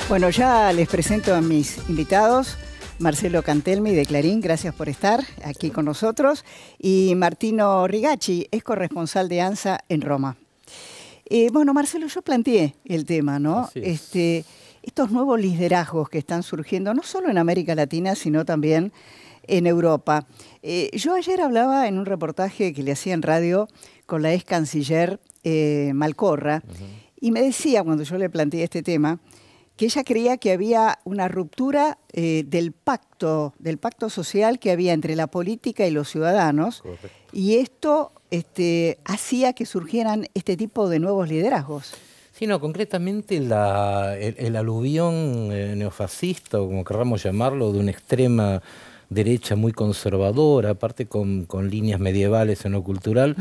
Bueno, ya les presento a mis invitados. Marcelo Cantelmi de Clarín, gracias por estar aquí con nosotros. Y Martino Rigacci, es corresponsal de ANSA en Roma. Bueno, Marcelo, yo planteé el tema, ¿no? Estos nuevos liderazgos que están surgiendo, no solo en América Latina, sino también en Europa. Yo ayer hablaba en un reportaje que le hacía en radio con la ex canciller Malcorra, y me decía, cuando yo le planteé este tema, que ella creía que había una ruptura del pacto social que había entre la política y los ciudadanos. Correcto. Y esto hacía que surgieran este tipo de nuevos liderazgos. Sí, no, concretamente el aluvión neofascista, o como querramos llamarlo, de una extrema derecha muy conservadora, aparte con líneas medievales en lo cultural,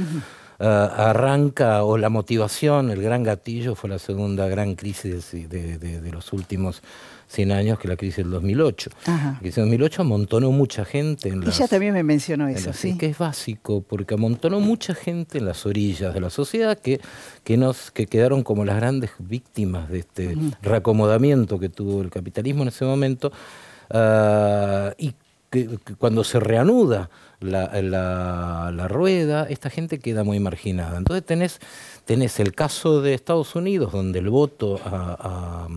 arranca, o la motivación, el gran gatillo fue la segunda gran crisis de los últimos 100 años, que es la crisis del 2008. La crisis del 2008 amontonó mucha gente en las... Ella también me mencionó eso, sí. Que es básico, porque amontonó mucha gente en las orillas de la sociedad que quedaron como las grandes víctimas de este reacomodamiento que tuvo el capitalismo en ese momento, y que cuando se reanuda la rueda, esta gente queda muy marginada. Entonces tenés el caso de Estados Unidos, donde el voto a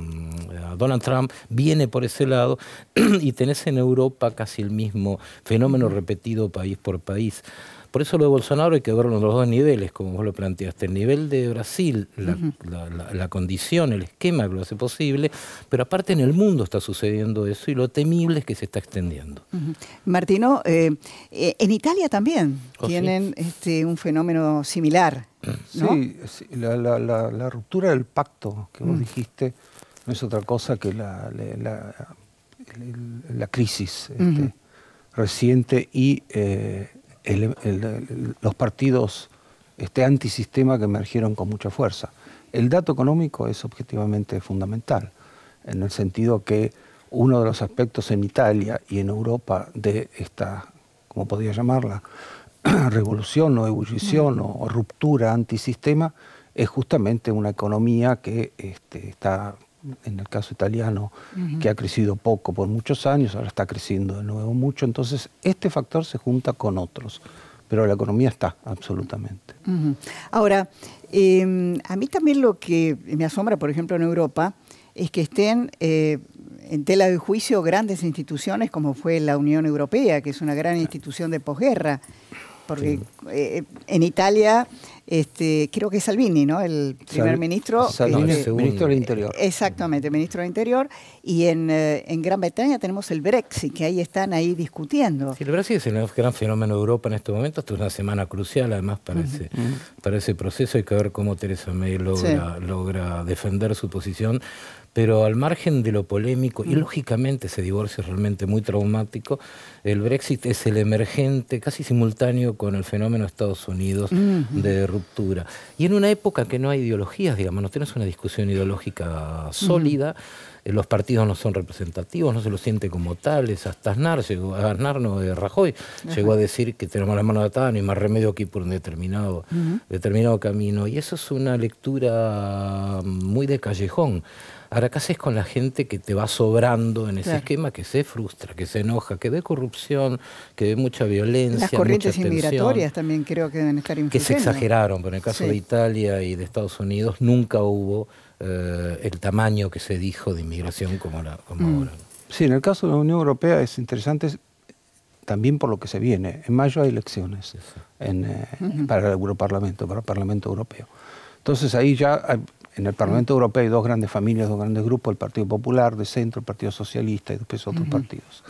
Donald Trump viene por ese lado, y tenés en Europa casi el mismo fenómeno repetido país por país. Por eso lo de Bolsonaro hay que verlo en los dos niveles, como vos lo planteaste. El nivel de Brasil, la condición, el esquema que lo hace posible, pero aparte en el mundo está sucediendo eso, y lo temible es que se está extendiendo. Martino, en Italia también tienen un fenómeno similar, ¿no? Sí, la ruptura del pacto que vos dijiste no es otra cosa que la crisis reciente y los partidos antisistema que emergieron con mucha fuerza. El dato económico es objetivamente fundamental, en el sentido que uno de los aspectos en Italia y en Europa de esta, como podría llamarla, revolución o ebullición o ruptura antisistema, es justamente una economía que está, en el caso italiano, que ha crecido poco por muchos años, ahora está creciendo de nuevo mucho. Entonces, este factor se junta con otros, pero la economía está, absolutamente. Ahora, a mí también lo que me asombra, por ejemplo, en Europa, es que estén en tela de juicio grandes instituciones como fue la Unión Europea, que es una gran institución de posguerra, porque en Italia... creo que es Salvini, ¿no? El primer ministro. Ministro del Interior. Exactamente, ministro del Interior. Y en Gran Bretaña tenemos el Brexit, que ahí están discutiendo. Sí, el Brexit es el gran fenómeno de Europa en este momento. Esta es una semana crucial, además, para ese proceso. Hay que ver cómo Theresa May logra defender su posición. Pero al margen de lo polémico, y lógicamente ese divorcio es realmente muy traumático, el Brexit es el emergente, casi simultáneo con el fenómeno de Estados Unidos de ruptura. Y en una época que no hay ideologías, digamos, no tenés una discusión ideológica sólida, los partidos no son representativos, no se los siente como tales. Hasta Aznar, Rajoy, llegó a decir que tenemos las manos atadas, no hay más remedio que ir por un determinado camino. Y eso es una lectura muy de callejón. Ahora, ¿qué haces con la gente que te va sobrando en ese esquema, que se frustra, que se enoja, que ve corrupción, que ve mucha violencia, las corrientes inmigratorias también creo que deben estar influyendo? Que se exageraron, pero en el caso de Italia y de Estados Unidos nunca hubo el tamaño que se dijo de inmigración como ahora. Sí, en el caso de la Unión Europea es interesante también por lo que se viene. En mayo hay elecciones para el Europarlamento, para el Parlamento Europeo. Entonces ahí ya... En el Parlamento Europeo hay dos grandes familias, dos grandes grupos, el Partido Popular de centro, el Partido Socialista y después otros partidos.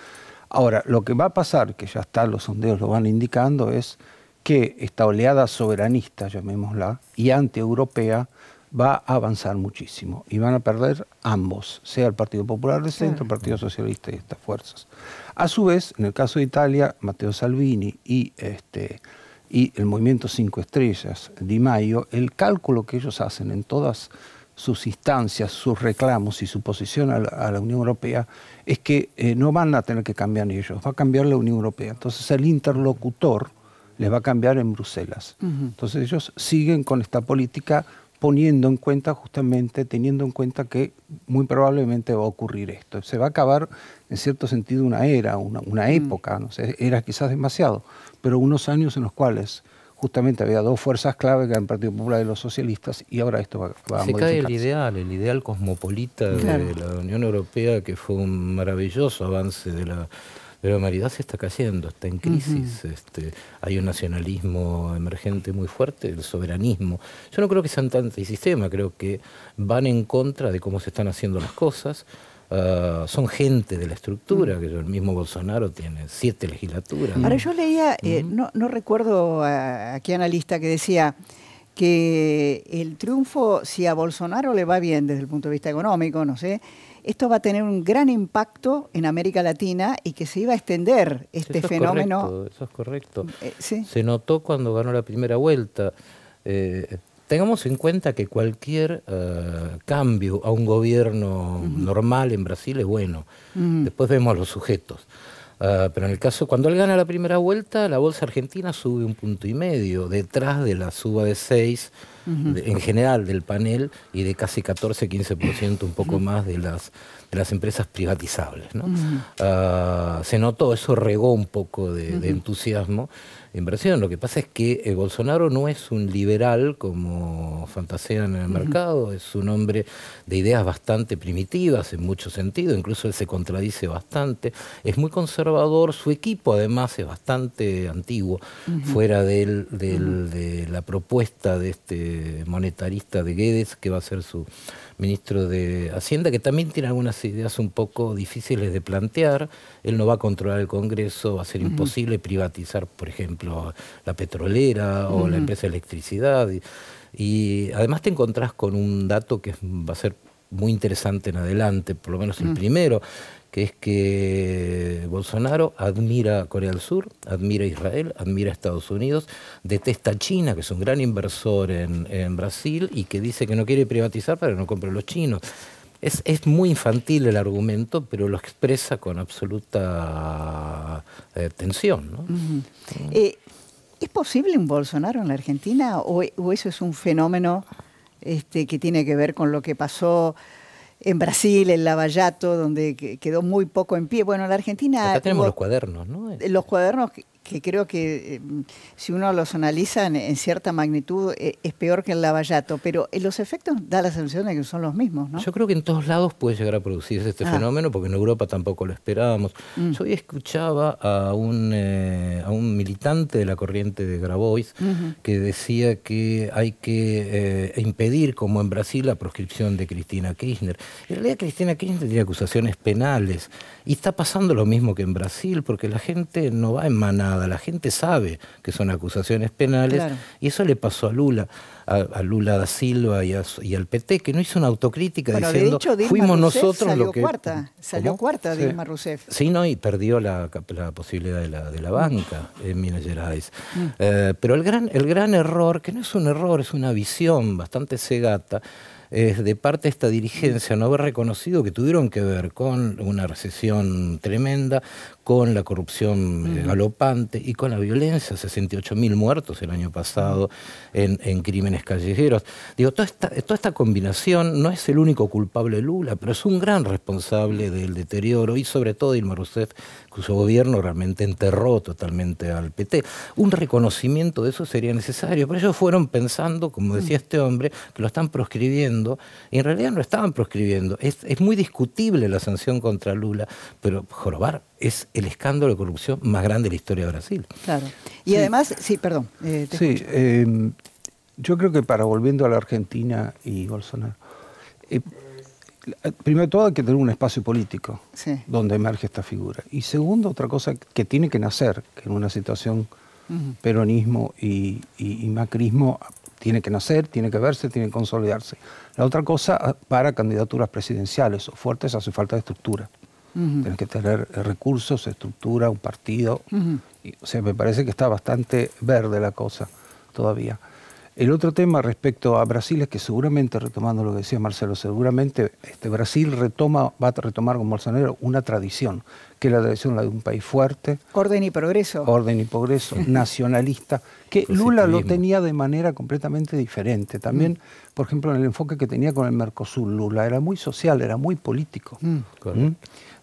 Ahora, lo que va a pasar, que ya está, los sondeos lo van indicando, es que esta oleada soberanista, llamémosla, y antieuropea, va a avanzar muchísimo. Y van a perder ambos, sea el Partido Popular de centro, el Partido Socialista y estas fuerzas. A su vez, en el caso de Italia, Matteo Salvini y el Movimiento 5 Estrellas, Di Maio, el cálculo que ellos hacen en todas sus instancias, sus reclamos y su posición a la Unión Europea, es que no van a tener que cambiar ellos, va a cambiar la Unión Europea. Entonces el interlocutor les va a cambiar en Bruselas. Entonces ellos siguen con esta política poniendo en cuenta justamente, teniendo en cuenta que muy probablemente va a ocurrir esto. Se va a acabar, en cierto sentido, una era, una época, no sé, era quizás demasiado, pero unos años en los cuales justamente había dos fuerzas clave, que eran el Partido Popular y los socialistas, y ahora esto va a se modificarse. cae el ideal cosmopolita de la Unión Europea, que fue un maravilloso avance de la humanidad, se está cayendo, está en crisis. Hay un nacionalismo emergente muy fuerte, el soberanismo. Yo no creo que sean tan antisistema, creo que van en contra de cómo se están haciendo las cosas. Son gente de la estructura, que el mismo Bolsonaro tiene 7 legislaturas. Ahora yo leía, no recuerdo a qué analista que decía que el triunfo, si a Bolsonaro le va bien desde el punto de vista económico, no sé, esto va a tener un gran impacto en América Latina y que se iba a extender este fenómeno. Eso es correcto. ¿Sí? Se notó cuando ganó la primera vuelta. Tengamos en cuenta que cualquier cambio a un gobierno normal en Brasil es bueno. Después vemos los sujetos. Pero en el caso, cuando él gana la primera vuelta, la bolsa argentina sube 1,5 puntos, detrás de la suba de 6, en general del panel, y de casi 14-15%, un poco más de las empresas privatizables, ¿no? Se notó, eso regó un poco de entusiasmo. Inversión. Lo que pasa es que Bolsonaro no es un liberal como fantasean en el mercado, es un hombre de ideas bastante primitivas en mucho sentido, incluso él se contradice bastante, es muy conservador, su equipo además es bastante antiguo, fuera de la propuesta de este monetarista de Guedes, que va a ser su ministro de Hacienda, que también tiene algunas ideas un poco difíciles de plantear. Él no va a controlar el Congreso, va a ser imposible privatizar, por ejemplo, la petrolera o la empresa de electricidad. Y además te encontrás con un dato que va a ser muy interesante en adelante, por lo menos el primero, que es que Bolsonaro admira a Corea del Sur, admira a Israel, admira a Estados Unidos, detesta a China, que es un gran inversor en Brasil, y que dice que no quiere privatizar para que no compren los chinos. Es muy infantil el argumento, pero lo expresa con absoluta tensión, ¿no? ¿Es posible un Bolsonaro en la Argentina o eso es un fenómeno que tiene que ver con lo que pasó en Brasil, en Lava-Jato, donde quedó muy poco en pie? Bueno, en la Argentina... Acá tenemos los cuadernos, ¿no? Los cuadernos que creo que si uno los analiza en cierta magnitud es peor que el Lava-Jato, pero los efectos da la sensación de que son los mismos, ¿no? Yo creo que en todos lados puede llegar a producirse este fenómeno, porque en Europa tampoco lo esperábamos. Yo hoy escuchaba a un militante de la corriente de Grabois que decía que hay que impedir, como en Brasil, la proscripción de Cristina Kirchner. En realidad Cristina Kirchner tiene acusaciones penales y está pasando lo mismo que en Brasil, porque la gente no va en manada, la gente sabe que son acusaciones penales, claro. Y eso le pasó a Lula da Silva y al PT, que no hizo una autocrítica diciendo, de hecho, fuimos nosotros lo que... Salió cuarta sí. Dilma Rousseff. Sí, no, y perdió la posibilidad de la banca en Minas Gerais. Pero el gran error, que no es un error, es una visión bastante cegata, es de parte de esta dirigencia no haber reconocido que tuvieron que ver con una recesión tremenda, con la corrupción galopante y con la violencia, 68.000 muertos el año pasado en crímenes callejeros. Digo, toda esta combinación no es el único culpable Lula, pero es un gran responsable del deterioro, y sobre todo Dilma Rousseff, cuyo gobierno realmente enterró totalmente al PT. Un reconocimiento de eso sería necesario, pero ellos fueron pensando, como decía este hombre, que lo están proscribiendo, y en realidad no lo estaban proscribiendo. Es muy discutible la sanción contra Lula, pero jorobar es el escándalo de corrupción más grande de la historia de Brasil. Claro. Y además, sí, perdón. Yo creo que volviendo a la Argentina y Bolsonaro, primero de todo hay que tener un espacio político donde emerge esta figura. Y segundo, otra cosa que tiene que nacer, que en una situación peronismo y macrismo tiene que nacer, tiene que verse, tiene que consolidarse. La otra cosa, para candidaturas presidenciales o fuertes hace falta de estructura. Tienes que tener recursos, estructura, un partido. O sea, me parece que está bastante verde la cosa todavía. El otro tema respecto a Brasil es que seguramente, retomando lo que decía Marcelo, seguramente Brasil va a retomar con Bolsonaro una tradición, que es la tradición de un país fuerte. Orden y progreso. Orden y progreso, nacionalista, Que Lula lo tenía de manera completamente diferente. También, por ejemplo, en el enfoque que tenía con el Mercosur, Lula era muy social, era muy político.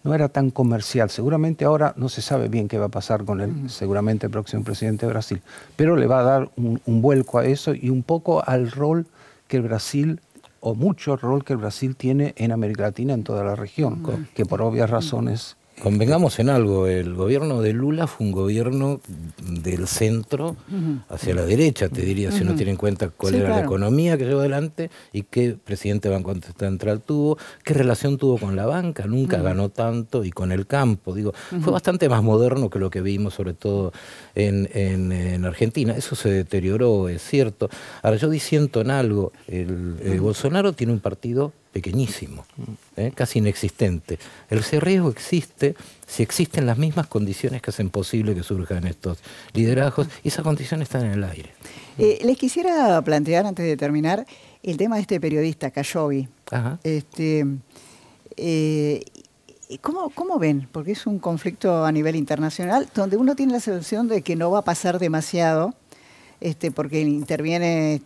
No era tan comercial. Seguramente ahora no se sabe bien qué va a pasar con él, seguramente el próximo presidente de Brasil, pero le va a dar un vuelco a eso y un poco al rol que el Brasil, o mucho rol que el Brasil tiene en América Latina, en toda la región, que por obvias razones... Convengamos en algo, el gobierno de Lula fue un gobierno del centro hacia la derecha, te diría, si uno tiene en cuenta cuál era la economía que llevó adelante y qué presidente Banco Central tuvo, qué relación tuvo con la banca, nunca ganó tanto, y con el campo, digo, fue bastante más moderno que lo que vimos sobre todo en Argentina. Eso se deterioró, es cierto. Ahora yo disiento en algo, Bolsonaro tiene un partido pequeñísimo, casi inexistente. El riesgo existe si existen las mismas condiciones que hacen posible que surjan estos liderazgos, y esas condiciones están en el aire. Les quisiera plantear, antes de terminar, el tema de este periodista, Khashoggi. ¿Cómo ven? Porque es un conflicto a nivel internacional donde uno tiene la sensación de que no va a pasar demasiado, porque interviene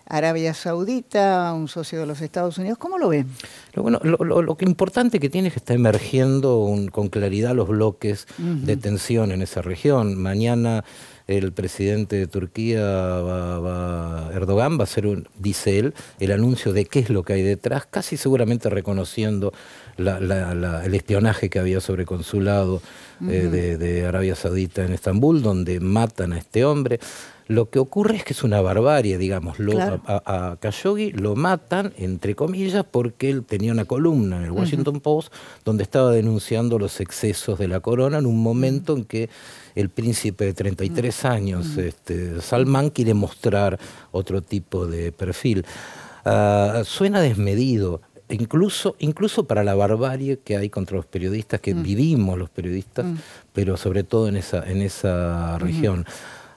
Arabia Saudita, un socio de los Estados Unidos. ¿Cómo lo ven? Lo que importante que tiene es que está emergiendo con claridad los bloques de tensión en esa región. Mañana el presidente de Turquía, Erdogan, va a hacer, dice él, el anuncio de qué es lo que hay detrás, casi seguramente reconociendo el espionaje que había sobre consulado de Arabia Saudita en Estambul, donde matan a este hombre. Lo que ocurre es que es una barbarie, digamos. A Khashoggi lo matan, entre comillas, porque él tenía una columna en el Washington Post donde estaba denunciando los excesos de la corona en un momento en que el príncipe de 33 años, Salman, quiere mostrar otro tipo de perfil. Suena desmedido. Incluso para la barbarie que hay contra los periodistas, que vivimos los periodistas, pero sobre todo en esa región.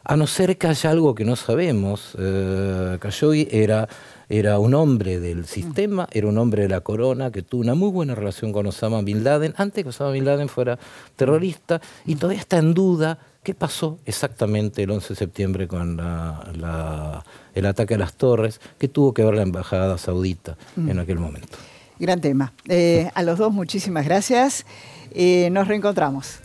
A no ser que haya algo que no sabemos, Khashoggi era un hombre del sistema, era un hombre de la corona que tuvo una muy buena relación con Osama Bin Laden, antes que Osama Bin Laden fuera terrorista, y todavía está en duda qué pasó exactamente el 11 de septiembre con el ataque a las torres, que tuvo que ver la embajada saudita en aquel momento. Gran tema. A los dos muchísimas gracias. Nos reencontramos.